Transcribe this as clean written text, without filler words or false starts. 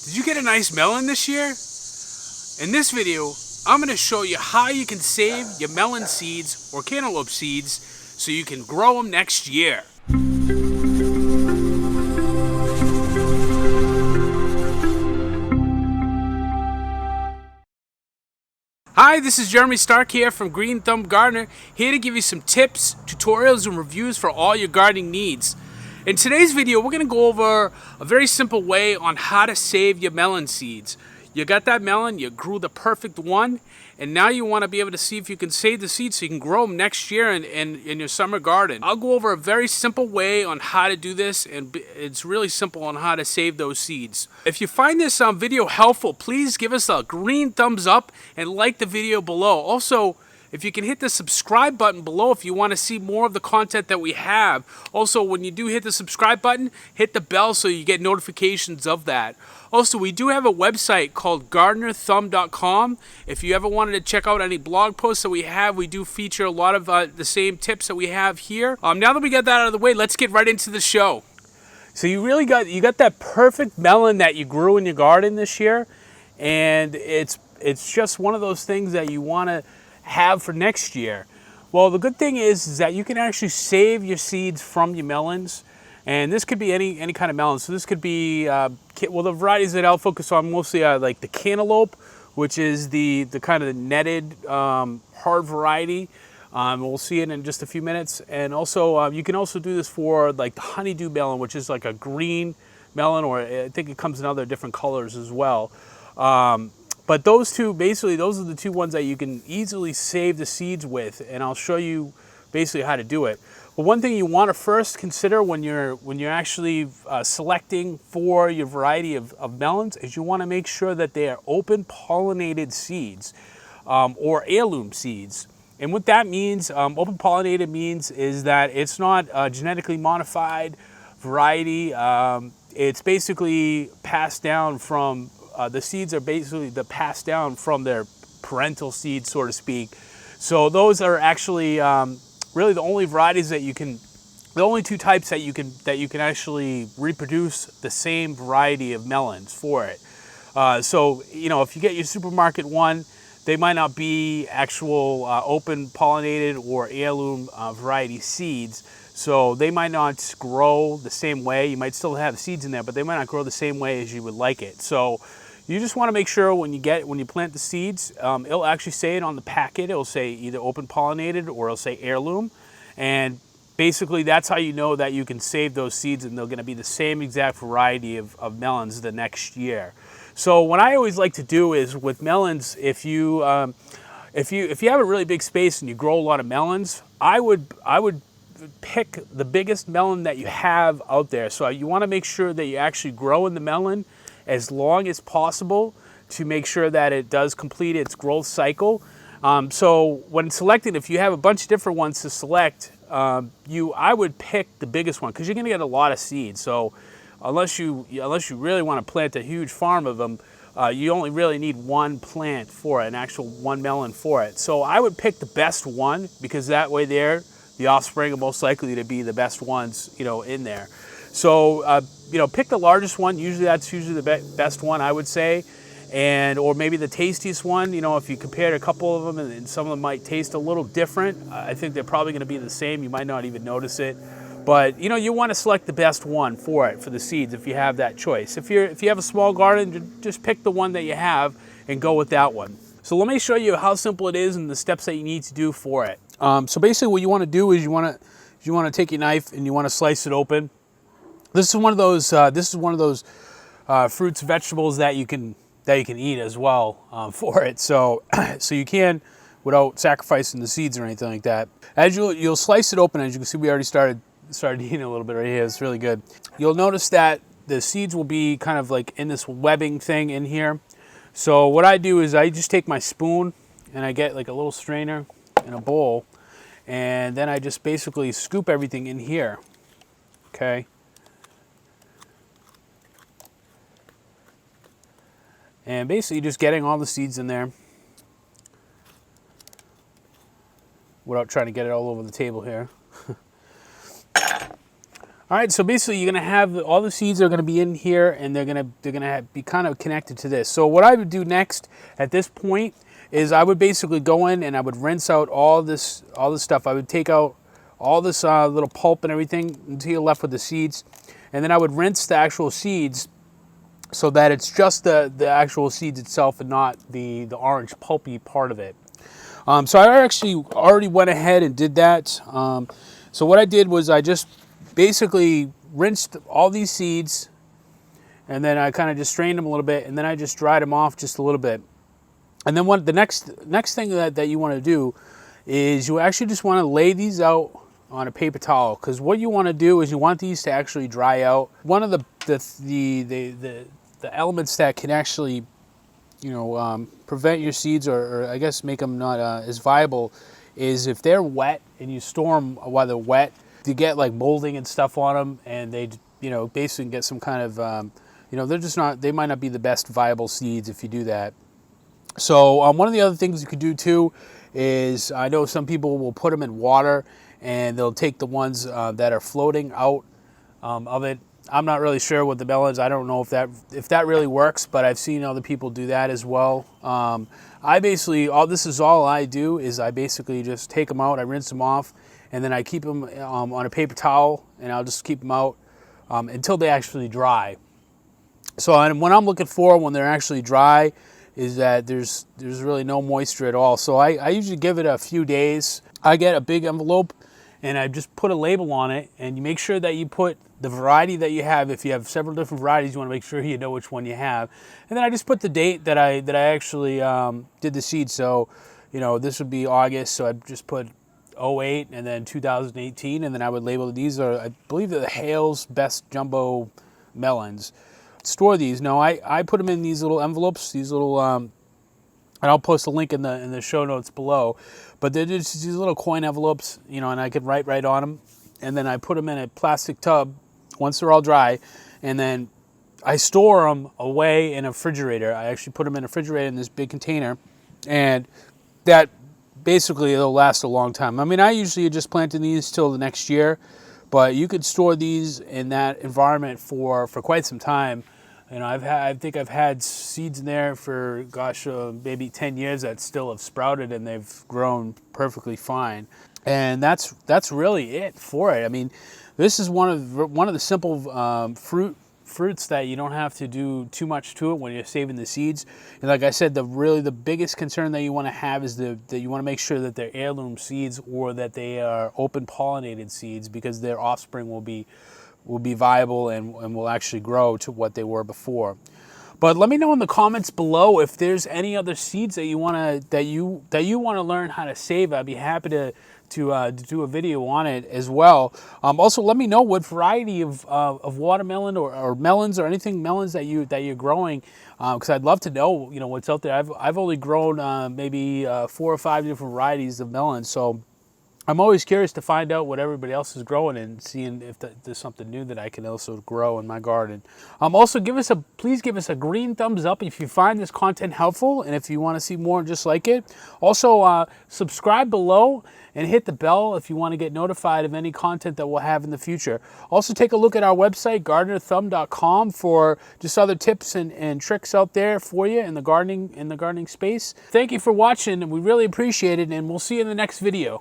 Did you get a nice melon this year? In this video, I'm going to show you how you can save your melon seeds or cantaloupe seeds so you can grow them next year. Hi, this is Jeremy Starke here from Green Thumb Gardener, here to give you some tips, tutorials, and reviews for all your gardening needs. In today's video, we're going to go over a very simple way on how to save your melon seeds. You got that melon, you grew the perfect one, and now you want to be able to see if you can save the seeds so you can grow them next year in your summer garden. I'll go over a very simple way on how to do this, and it's really simple on how to save those seeds. If you find this video helpful, please give us a green thumbs up and like the video below. Also, if you can hit the subscribe button below if you want to see more of the content that we have. Also, when you do hit the subscribe button, hit the bell so you get notifications of that. Also, we do have a website called gardenerthumb.com. If you ever wanted to check out any blog posts that we have, we do feature a lot of the same tips that we have here. Now that we got that out of the way, let's get right into the show. So you got that perfect melon that you grew in your garden this year, and it's just one of those things that you want to have for next year. Well, the good thing is that you can actually save your seeds from your melons, and this could be any kind of melon. So this could be well, the varieties that I'll focus on mostly are like the cantaloupe, which is the kind of netted hard variety. We'll see it in just a few minutes. And also you can also do this for like the honeydew melon, which is like a green melon, or I think it comes in other different colors as well. But those two, basically, those are the two ones that you can easily save the seeds with, and I'll show you basically how to do it. But one thing you want to first consider when you're actually selecting for your variety of melons is you want to make sure that they are open pollinated seeds or heirloom seeds. And what that means, open pollinated means is that it's not a genetically modified variety. It's basically passed down from the seeds are basically passed down from their parental seeds, so to speak. So those are actually really the only varieties that you can, the only two types that you can actually reproduce the same variety of melons for it. So you know, if you get your supermarket one, they might not be actual open pollinated or heirloom variety seeds. So they might not grow the same way. You might still have seeds in there, but they might not grow the same way as you would like it. So you just want to make sure when you plant the seeds, it'll actually say it on the packet. It'll say either open pollinated or it'll say heirloom. And basically that's how you know that you can save those seeds and they're going to be the same exact variety of melons the next year. So what I always like to do is with melons, if you have a really big space and you grow a lot of melons, I would pick the biggest melon that you have out there. So you want to make sure that you actually grow in the melon as long as possible to make sure that it does complete its growth cycle. So when selecting, if you have a bunch of different ones to select, I would pick the biggest one because you're going to get a lot of seeds. So unless you really want to plant a huge farm of them, you only really need one plant for it, an actual one melon for it. So I would pick the best one because that way the offspring are most likely to be the best ones, you know, in there. So, you know, pick the largest one. That's usually the best one, I would say. Or maybe the tastiest one. You know, if you compared a couple of them and some of them might taste a little different, I think they're probably going to be the same. You might not even notice it. But, you know, you want to select the best one for the seeds if you have that choice. If you have a small garden, just pick the one that you have and go with that one. So let me show you how simple it is and the steps that you need to do for it. So basically what you want to do is you want to take your knife and you want to slice it open. This is one of those fruits, vegetables that you can eat as well for it. So you can without sacrificing the seeds or anything like that. As you'll slice it open, as you can see, we already started eating a little bit right here. It's really good. You'll notice that the seeds will be kind of like in this webbing thing in here. So what I do is I just take my spoon and I get like a little strainer in a bowl, and then I just basically scoop everything in here. Okay. And basically just getting all the seeds in there without trying to get it all over the table here. All right, so basically you're gonna have all the seeds are gonna be in here, and they're gonna be kind of connected to this. So what I would do next at this point is I would basically go in and I would rinse out all this stuff. I would take out all this little pulp and everything until you're left with the seeds, and then I would rinse the actual seeds so that it's just the actual seeds itself and not the orange pulpy part of it. So I actually already went ahead and did that. So what I did was I just basically rinsed all these seeds, and then I kind of just strained them a little bit, and then I just dried them off just a little bit. And then the next thing that you want to do is you actually just want to lay these out on a paper towel, because what you want to do is you want these to actually dry out. One of the elements that can actually prevent your seeds or I guess make them not as viable is if they're wet and you store them while they're wet. You get like molding and stuff on them, and they basically get some kind of they might not be the best viable seeds if you do that. So one of the other things you could do too is, I know some people will put them in water and they'll take the ones that are floating out of it. I'm not really sure with the melons. I don't know if that really works, but I've seen other people do that as well. I basically, all I do is I basically just take them out, I rinse them off, and then I keep them on a paper towel, and I'll just keep them out until they actually dry. So what I'm looking for when they're actually dry is that there's really no moisture at all. So I usually give it a few days. I get a big envelope, and I just put a label on it, and you make sure that you put the variety that you have. If you have several different varieties, you want to make sure you know which one you have. And then I just put the date that I actually did the seed. So, this would be August, so I'd just put 08 and then 2018, and then I would label these are, I believe they're the Hale's Best Jumbo Melons. Store these. Now I put them in these little envelopes, these little and I'll post a link in the show notes below. But they're just these little coin envelopes, and I could write right on them, and then I put them in a plastic tub once they're all dry, and then I store them away in a refrigerator. I actually put them in a refrigerator in this big container, and that basically it'll last a long time. I mean, I usually just planting these till the next year, but you could store these in that environment for quite some time. I think I've had seeds in there for, gosh, maybe 10 years that still have sprouted, and they've grown perfectly fine. And that's really it for it. I mean, this is one of the simple fruits that you don't have to do too much to it when you're saving the seeds. And like I said, the biggest concern that you want to have is that you want to make sure that they're heirloom seeds, or that they are open pollinated seeds, because their offspring will be viable and will actually grow to what they were before. But let me know in the comments below if there's any other seeds that you want to learn how to save. I'd be happy to do a video on it as well. Also, let me know what variety of watermelon or melons or anything melons that you're growing, because I'd love to know what's out there. I've only grown maybe 4 or 5 different varieties of melons, so I'm always curious to find out what everybody else is growing and seeing if there's something new that I can also grow in my garden. Also, please give us a green thumbs up if you find this content helpful, and if you want to see more just like it. Also, subscribe below and hit the bell if you want to get notified of any content that we'll have in the future. Also, take a look at our website, gardenerthumb.com, for just other tips and tricks out there for you in the gardening space. Thank you for watching, and we really appreciate it, and we'll see you in the next video.